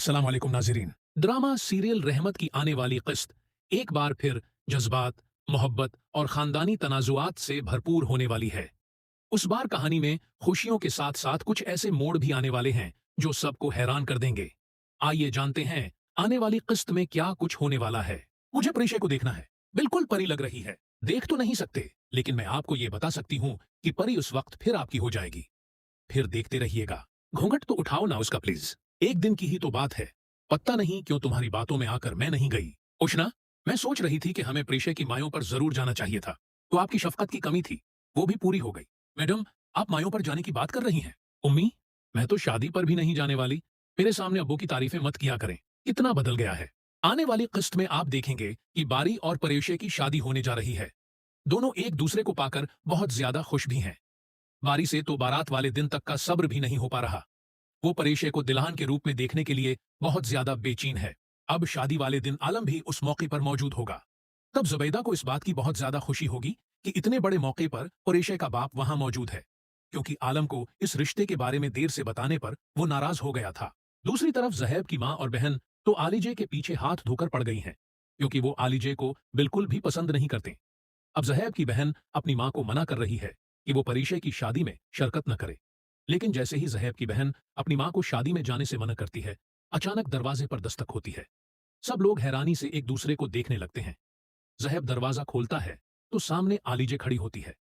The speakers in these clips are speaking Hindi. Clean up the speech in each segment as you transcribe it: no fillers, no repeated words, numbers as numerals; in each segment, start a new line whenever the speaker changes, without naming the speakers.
अस्सलाम वालेकुम नाज़रीन। ड्रामा सीरियल रहमत की आने वाली किस्त एक बार फिर जज्बात, मोहब्बत और खानदानी तनाजुआत से भरपूर होने वाली है। उस बार कहानी में खुशियों के साथ साथ कुछ ऐसे मोड़ भी आने वाले हैं जो सबको हैरान कर देंगे। आइए जानते हैं आने वाली किस्त में क्या कुछ होने वाला है। मुझे परिचय को देखना है। बिल्कुल परी लग रही है। देख तो नहीं सकते, लेकिन मैं आपको ये बता सकती हूँ कि परी उस वक्त फिर आपकी हो जाएगी। फिर देखते रहिएगा। घूंघट तो उठाओ ना उसका प्लीज। एक दिन की ही तो बात है। पता नहीं क्यों तुम्हारी बातों में आकर मैं नहीं गई। उष्णा, मैं सोच रही थी कि हमें प्रेशे की मायों पर जरूर जाना चाहिए था। तो आपकी शफकत की कमी थी, वो भी पूरी हो गई। मैडम, आप मायों पर जाने की बात कर रही हैं। उम्मी, मैं तो शादी पर भी नहीं जाने वाली। मेरे सामने अब्बू की तारीफें मत किया करें। कितना बदल गया है। आने वाली किस्त में आप देखेंगे कि बारी और परेशे की शादी होने जा रही है। दोनों एक दूसरे को पाकर बहुत ज्यादा खुश भी हैं। बारी से तो बारात वाले दिन तक का सब्र भी नहीं हो पा रहा। वो परेशे को दुल्हन के रूप में देखने के लिए बहुत ज्यादा बेचैन है। अब शादी वाले दिन आलम भी उस मौके पर मौजूद होगा। तब जुबैदा को इस बात की बहुत ज्यादा खुशी होगी कि इतने बड़े मौके पर परेशे का बाप वहां मौजूद है, क्योंकि आलम को इस रिश्ते के बारे में देर से बताने पर वो नाराज हो गया था। दूसरी तरफ जहैब की माँ और बहन तो आलिजे के पीछे हाथ धोकर पड़ गई हैं, क्योंकि वो आलिजे को बिल्कुल भी पसंद नहीं करते। अब जहैब की बहन अपनी माँ को मना कर रही है कि वो परीशे की शादी में शिरकत न करे। लेकिन जैसे ही जहैब की बहन अपनी माँ को शादी में जाने से मना करती है, अचानक दरवाजे पर दस्तक होती है। सब लोग हैरानी से एक दूसरे को देखने लगते हैं। जहैब दरवाजा खोलता है तो सामने आलिजे खड़ी होती है।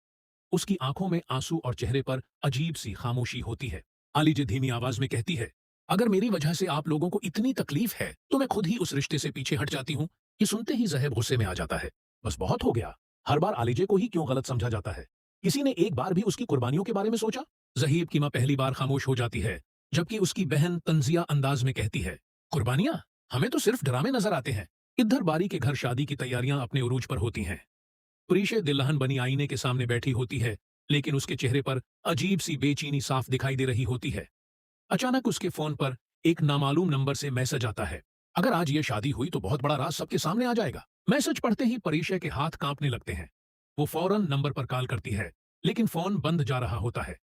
उसकी आंखों में आंसू और चेहरे पर अजीब सी खामोशी होती है। आलिजे धीमी आवाज में कहती है, अगर मेरी वजह से आप लोगों को इतनी तकलीफ है तो मैं खुद ही उस रिश्ते से पीछे हट जाती हूँ। ये सुनते ही जहैब गुस्से में आ जाता है। बस बहुत हो गया। हर बार आलिजे को ही क्यों गलत समझा जाता है? किसी ने एक बार भी उसकी कुर्बानियों के बारे में सोचा? जहीब की माँ पहली बार खामोश हो जाती है, जबकि उसकी बहन तंजिया अंदाज में कहती है, कुर्बानियां? हमें तो सिर्फ ड्रामे नजर आते हैं। इधर बारी के घर शादी की तैयारियां अपने उरूज पर होती हैं। प्रीशे दिल्हन बनी आईने के सामने बैठी होती है, लेकिन उसके चेहरे पर अजीब सी बेचैनी साफ दिखाई दे रही होती है। अचानक उसके फोन पर एक नामालूम नंबर से मैसेज आता है। अगर आज ये शादी हुई तो बहुत बड़ा राज सबके सामने आ जाएगा। मैसेज पढ़ते ही परीशे के हाथ कांपने लगते हैं। वो फौरन नंबर पर कॉल करती है, लेकिन फोन बंद जा रहा होता है।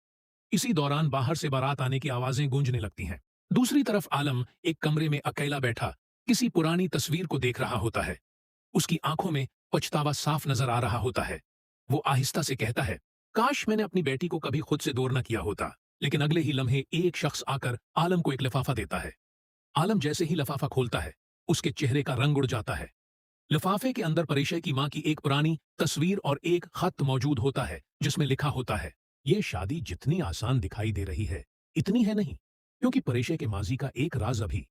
इसी दौरान बाहर से बारात आने की आवाजें गूंजने लगती हैं। दूसरी तरफ आलम एक कमरे में अकेला बैठा किसी पुरानी तस्वीर को देख रहा होता है। उसकी आंखों में पछतावा साफ नजर आ रहा होता है। वो आहिस्ता से कहता है, काश मैंने अपनी बेटी को कभी खुद से दूर न किया होता। लेकिन अगले ही लम्हे एक शख्स आकर आलम को एक लिफाफा देता है। आलम जैसे ही लिफाफा खोलता है, उसके चेहरे का रंग उड़ जाता है। लिफाफे के अंदर परेशे की मां की एक पुरानी तस्वीर और एक खत मौजूद होता है, जिसमें लिखा होता है, ये शादी जितनी आसान दिखाई दे रही है, इतनी है नहीं, क्योंकि परेशे के माजी का एक राज अभी